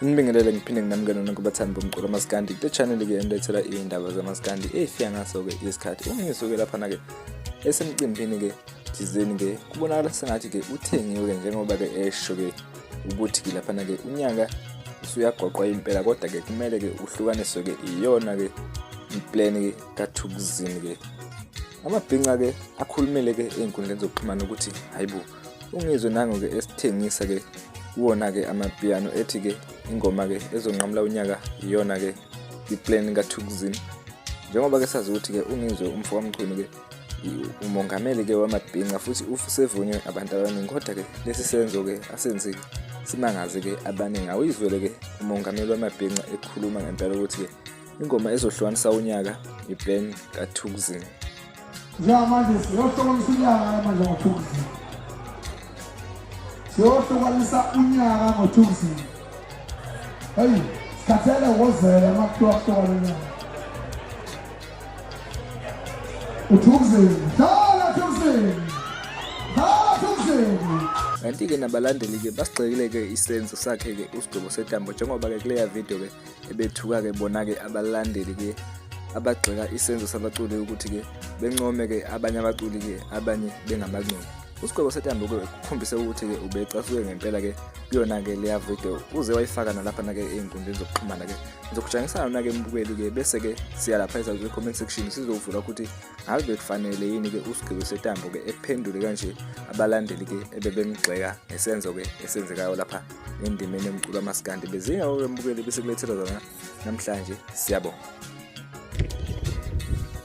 Ngibingelele ngiphinde nginamukele nonke abathandi bomculo wamaskandi kule channel ke endethela izindaba zamaskandi efika ngaso ke isikhathi ungisuke lapha na ke esemcimbini ke dizeni ke kubonakala sengathi ke uthengiwe ke njengoba ke esho ke ukuthi ke lapha na ke unyaka usuyagqoqwa impela kodwa ke kumele ke uhlukaniswe ke iyona ke iplan ke kaThukuzini ke amabhinca ke akhulumele ke einkundleni zokuxhumana ukuthi hayibo ungizwe nango ke esithengisa ke wona ke amapiano ethi ke ingoma ke ezonqamla unyaka iyona ke iplan kaThukuzini njengoba ke sazi ukuthi ke ungizwe umfo wamchunu ke umongameli ke wamabhinca futhi usevunywe abantu abaningi kodwa ke lesi senzo ke asenzike simangaze ke abaningi awuyizwele ke umongameli wamabhinca ekhuluma ngempela ukuthi ke ingoma ezohlukanisa unyaka iplan kaThukuzini njengamanje siyohlukanisa unyaka manje ngoThukuzini siyohlukanisa unyaka ngoThukuzini hey sikhathele ngozela makuthiwa kuhlukana unyaka uThukuzini dala Thukuzini kanti ke nabalandeli ke basigxekile ke isenzo sakhe ke usigqobo setambo njengoba ke kuleya video ke ebethuka ke bona ke abalandeli ke abagxeka isenzo sabaculi ukuthi ke bencome ke abanye abaculi ke abanye bengamanqomo usigqobo setambo ke ukukhombisa ukuthi ke ubecasuke ngempela ke kuyona ke leya video uze wayifaka nalapha na ke einkundleni zokuxhumana ke ngizokujangisana na ke mbukeli ke bese ke siya lapha ku comment section sizovula ukuthi ngabe kufanele yini ke usigqobo setambo ke ephendule kanje abalandeli ke ebebemgxeka ngesenzo ke esenzekayo lapha endimeni yomculo wamaskandi bezinga ke mbukeli bese kulethela zona namhlanje siyabonga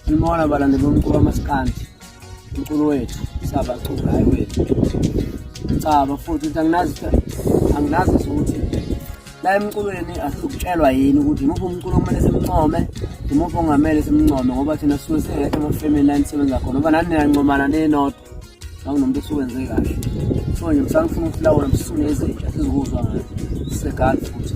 Simona abalandeli bomculo wamaskandi umculo wethu sabaculi hayi wethu saba futhi anginazi ukuthi la emculweni asikutshelwa yini ukuthi umuphi umculo kumele simncome umuphi ongamele simncome ngoba thina sisuke singekho amafamily line sebenza khona ngoba nani niyancomana nenodwa akunomuntu osuwenze kahle so nje msangifuna ukuthi lawo msune ezintsha sizokuzwa ngayo segadi futhi